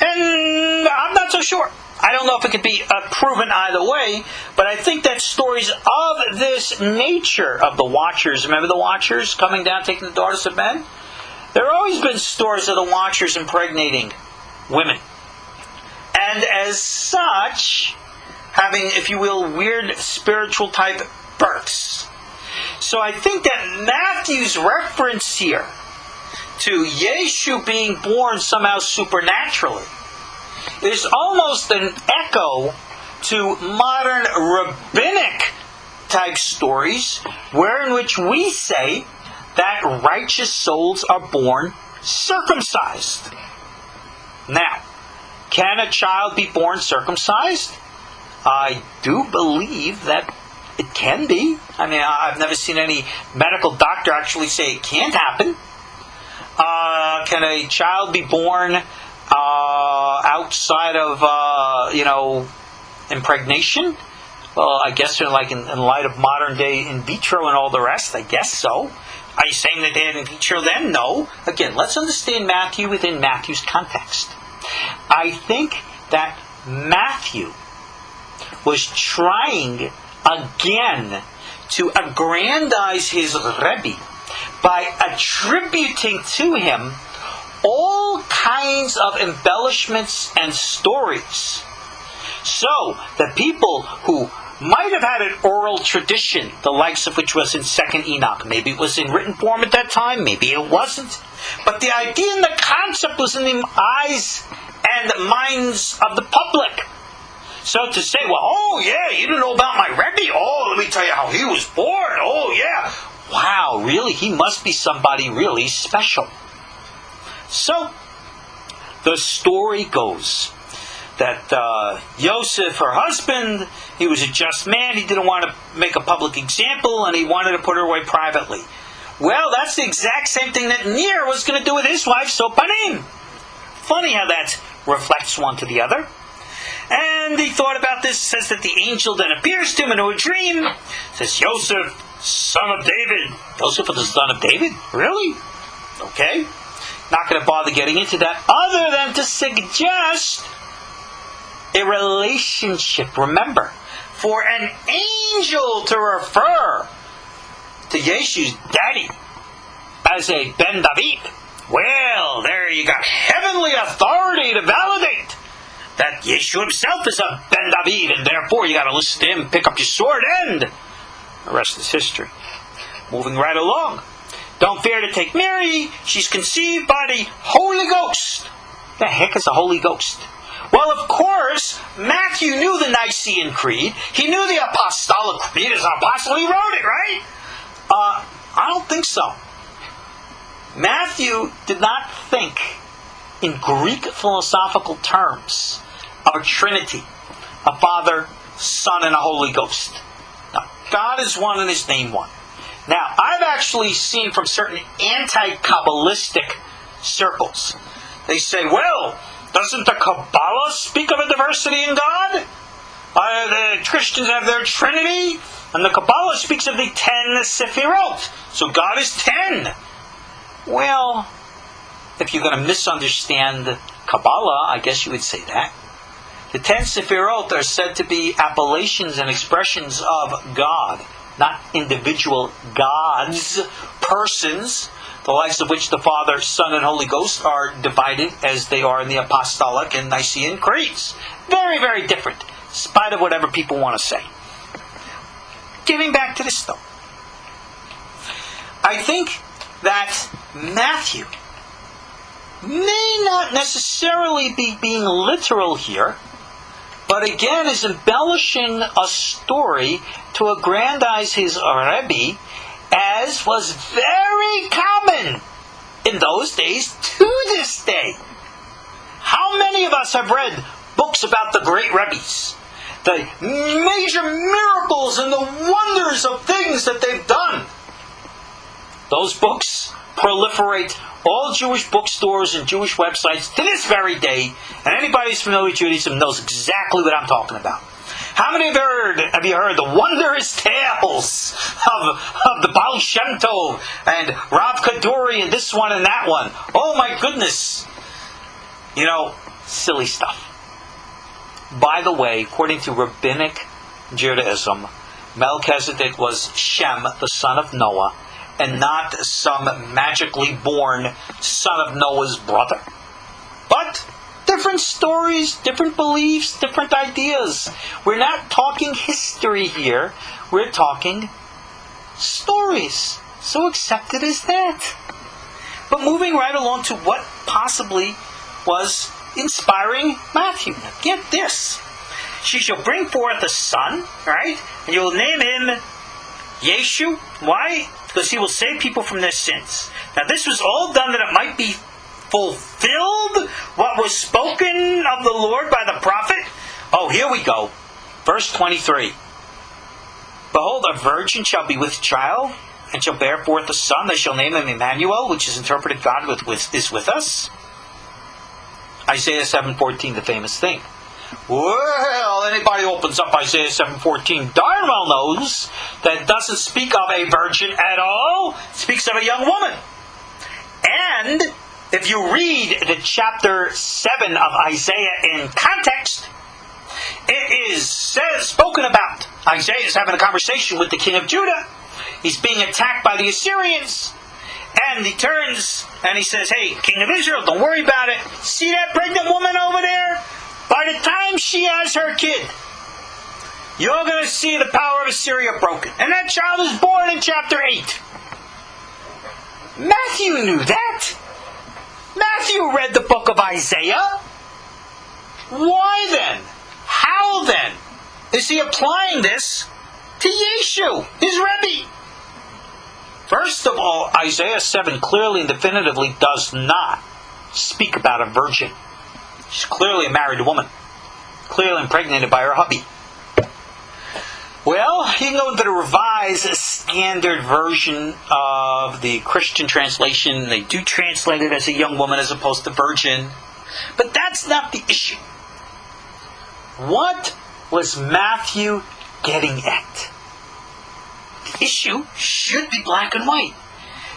And I'm not so sure. I don't know if it could be proven either way, but I think that stories of this nature of the Watchers, remember the Watchers coming down taking the daughters of men? There have always been stories of the Watchers impregnating women. And as such, having, if you will, weird spiritual type births. So I think that Matthew's reference here to Yeshu being born somehow supernaturally is almost an echo to modern rabbinic type stories, wherein which we say that righteous souls are born circumcised. Now, can a child be born circumcised? I do believe that it can be. I mean, I've never seen any medical doctor actually say it can't happen. Can a child be born outside of, impregnation? Well, I guess in light of modern day in vitro and all the rest, I guess so. Are you saying that they had in vitro then? No. Again, let's understand Matthew within Matthew's context. I think that Matthew was trying again to aggrandize his rebbe by attributing to him all kinds of embellishments and stories. So, the people who might have had an oral tradition, the likes of which was in 2nd Enoch. Maybe it was in written form at that time, maybe it wasn't. But the idea and the concept was in the eyes and minds of the public. So to say, well, oh yeah, you didn't know about my rebbe? Oh, let me tell you how he was born. Oh yeah. Wow, really? He must be somebody really special. So, the story goes that Yosef, her husband, he was a just man. He didn't want to make a public example, and he wanted to put her away privately. Well, that's the exact same thing that Ner was going to do with his wife, Sopanim. Funny how that reflects one to the other. And he thought about this, says that the angel then appears to him in a dream. Says, Yosef, son of David. Yosef was the son of David? Really? Okay. Not going to bother getting into that, other than to suggest a relationship. Remember, for an angel to refer to Yeshu's daddy as a Ben David, well, there you got heavenly authority to validate that Yeshu himself is a Ben David, and therefore you got to listen to him, pick up your sword, and the rest is history. Moving right along. Don't fear to take Mary. She's conceived by the Holy Ghost. The heck is a Holy Ghost? Well, of course, Matthew knew the Nicene Creed. He knew the Apostolic Creed as an apostle. He wrote it, right? I don't think so. Matthew did not think in Greek philosophical terms of a Trinity, a Father, Son, and a Holy Ghost. Now, God is one and His name one. Now, I've actually seen from certain anti-Kabbalistic circles, they say, well, doesn't the Kabbalah speak of a diversity in God? The Christians have their Trinity, and the Kabbalah speaks of the 10 Sefirot. So God is 10. Well, if you're going to misunderstand Kabbalah, I guess you would say that. The 10 Sefirot are said to be appellations and expressions of God, not individual gods, persons, the likes of which the Father, Son, and Holy Ghost are divided as they are in the Apostolic and Nicene creeds. Very, very different, in spite of whatever people want to say. Getting back to this though. I think that Matthew may not necessarily be being literal here, but again is embellishing a story to aggrandize his rebbe, as was very common in those days to this day. How many of us have read books about the great rebbes? The major miracles and the wonders of things that they've done. Those books proliferate all Jewish bookstores and Jewish websites to this very day, and anybody who's familiar with Judaism knows exactly what I'm talking about. How many have you heard the wondrous tales of the Baal Shem Tov and Rav Kaduri and this one and that one? Oh my goodness! Silly stuff. By the way, according to rabbinic Judaism, Melchizedek was Shem, the son of Noah, and not some magically born son of Noah's brother. But different stories, different beliefs, different ideas. We're not talking history here. We're talking stories. So accept it as that. But moving right along to what possibly was inspiring Matthew. Now, get this. She shall bring forth a son, right? And you will name him Yeshu. Why? Because he will save people from their sins. Now this was all done that it might be fulfilled what was spoken of the Lord by the prophet. Oh, here we go. Verse 23. Behold, a virgin shall be with child, and shall bear forth a son. They shall name him Emmanuel, which is interpreted God is with us. Isaiah 7:14, the famous thing. Well, anybody who opens up Isaiah 7:14 darn well knows that it doesn't speak of a virgin at all. It speaks of a young woman. And if you read the chapter 7 of Isaiah in context, it is spoken about. Isaiah is having a conversation with the king of Judah. He's being attacked by the Assyrians. And he turns and he says, hey, king of Israel, don't worry about it. See that pregnant woman over there? By the time she has her kid, you're going to see the power of Assyria broken. And that child is born in chapter 8. Matthew knew that. Matthew read the book of Isaiah. Why then? How then is he applying this to Yeshu, his rebbe? First of all, Isaiah 7 clearly and definitively does not speak about a virgin. She's clearly a married woman, clearly impregnated by her hubby. Well, you can go into the Revised Standard Version of the Christian translation. They do translate it as a young woman as opposed to virgin. But that's not the issue. What was Matthew getting at? The issue should be black and white.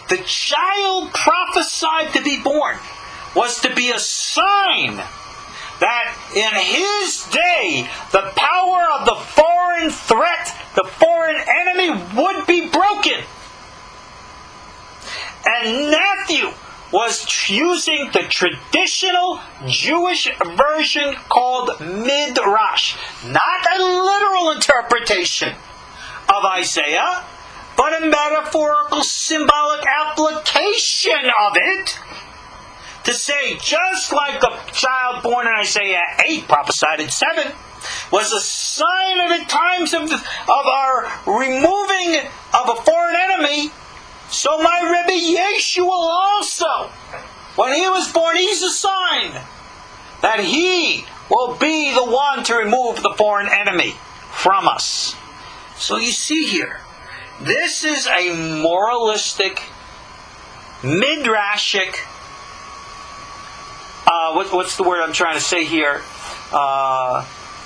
The child prophesied to be born was to be a sign that in his day, the power of the foreign threat, the foreign enemy, would be broken. And Matthew was using the traditional Jewish version called Midrash. Not a literal interpretation of Isaiah, but a metaphorical, symbolic application of it. To say, just like the child born in Isaiah 8, prophesied in 7, was a sign of the times of our removing of a foreign enemy, so my rebbe Yeshua also, when he was born, he's a sign that he will be the one to remove the foreign enemy from us. So you see here, this is a moralistic, midrashic, what's the word I'm trying to say here?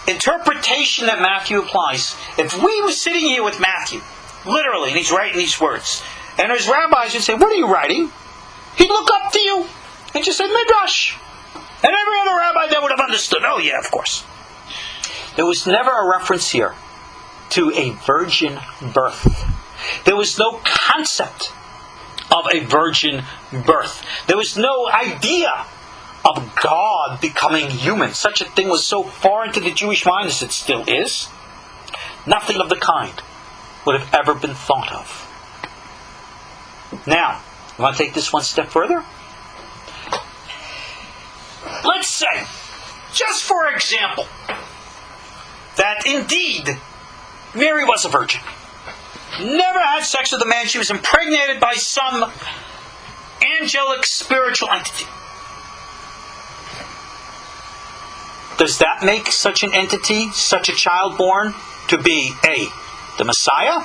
Interpretation that Matthew applies. If we were sitting here with Matthew, literally, and he's writing these words, and his rabbis would say, what are you writing? He'd look up to you and just say, Midrash. And every other rabbi that would have understood, oh yeah, of course. There was never a reference here to a virgin birth. There was no concept of a virgin birth. There was no idea of God becoming human. Such a thing was so foreign to the Jewish mind, as it still is. Nothing of the kind would have ever been thought of. Now, you want to take this one step further? Let's say, just for example, that indeed Mary was a virgin. Never had sex with a man. She was impregnated by some angelic spiritual entity. Does that make such an entity, such a child born, to be A, the Messiah?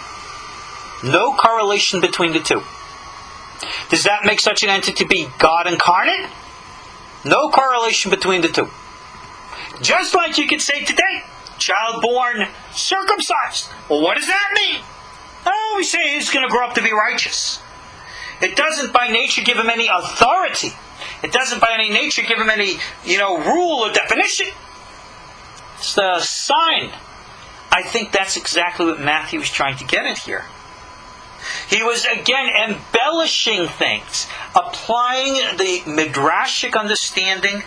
No correlation between the two. Does that make such an entity to be God incarnate? No correlation between the two. Just like you could say today, child born circumcised. Well, what does that mean? Oh, we say he's going to grow up to be righteous. It doesn't by nature give him any authority. It doesn't by any nature give him any, rule or definition. It's the sign. I think that's exactly what Matthew was trying to get at here. He was again embellishing things, applying the midrashic understanding,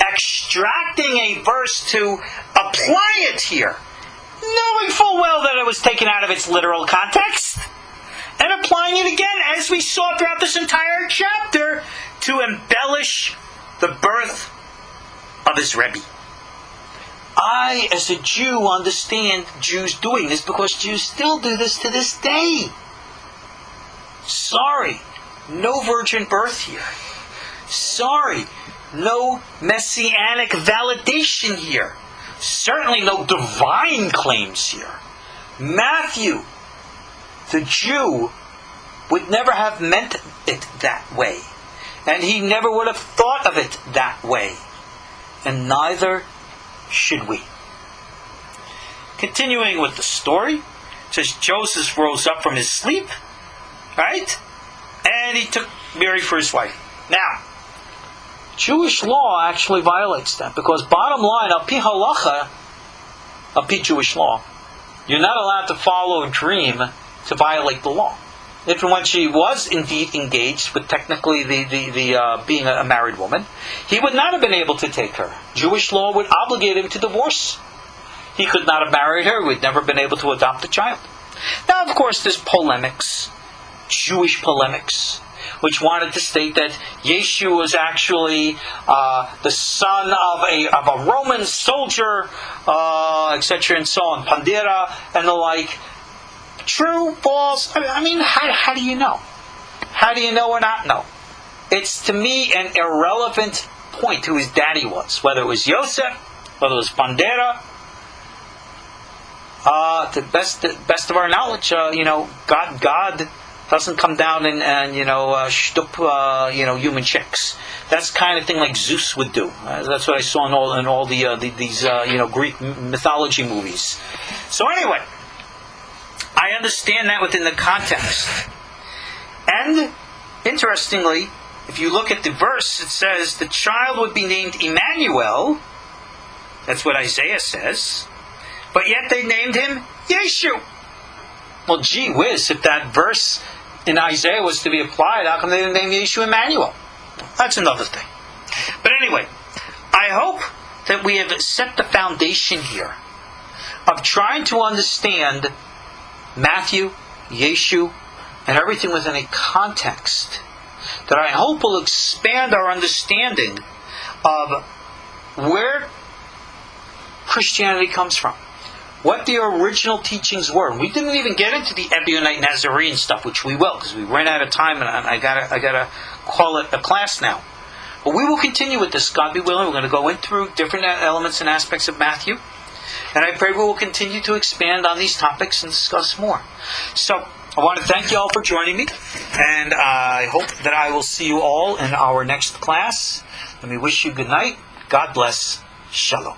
extracting a verse to apply it here, knowing full well that it was taken out of its literal context, and applying it again, as we saw throughout this entire chapter, to embellish the birth of his rebbe. I, as a Jew, understand Jews doing this because Jews still do this to this day. Sorry, no virgin birth here. Sorry, no messianic validation here. Certainly no divine claims here. Matthew, the Jew, would never have meant it that way. And he never would have thought of it that way. And neither should we. Continuing with the story, it says Joseph rose up from his sleep, right? And he took Mary for his wife. Now, Jewish law actually violates that, because bottom line, api halacha, api Jewish law, you're not allowed to follow a dream to violate the law. If and when she was indeed engaged with technically the being a married woman, he would not have been able to take her. Jewish law would obligate him to divorce. He could not have married her. He would never have been able to adopt a child. Now, of course, there's polemics, Jewish polemics, which wanted to state that Yeshu was actually the son of a Roman soldier, etc., and so on, Pandira and the like. True, false? I mean, how do you know? How do you know or not know? It's, to me, an irrelevant point who his daddy was. Whether it was Yosef, whether it was Pandera. To the best of our knowledge, God doesn't come down and shtup, human chicks. That's the kind of thing like Zeus would do. That's what I saw in all these Greek mythology movies. So anyway, I understand that within the context. And, interestingly, if you look at the verse, it says, the child would be named Emmanuel. That's what Isaiah says. But yet they named him Yeshu. Well, gee whiz, if that verse in Isaiah was to be applied, how come they didn't name Yeshu Emmanuel? That's another thing. But anyway, I hope that we have set the foundation here of trying to understand Matthew, Yeshu, and everything within a context that I hope will expand our understanding of where Christianity comes from, what the original teachings were. And we didn't even get into the Ebionite Nazarene stuff, which we will, because we ran out of time, and I gotta call it a class now. But we will continue with this, God be willing. We're going to go in through different elements and aspects of Matthew. And I pray we will continue to expand on these topics and discuss more. So, I want to thank you all for joining me. And I hope that I will see you all in our next class. Let me wish you good night. God bless. Shalom.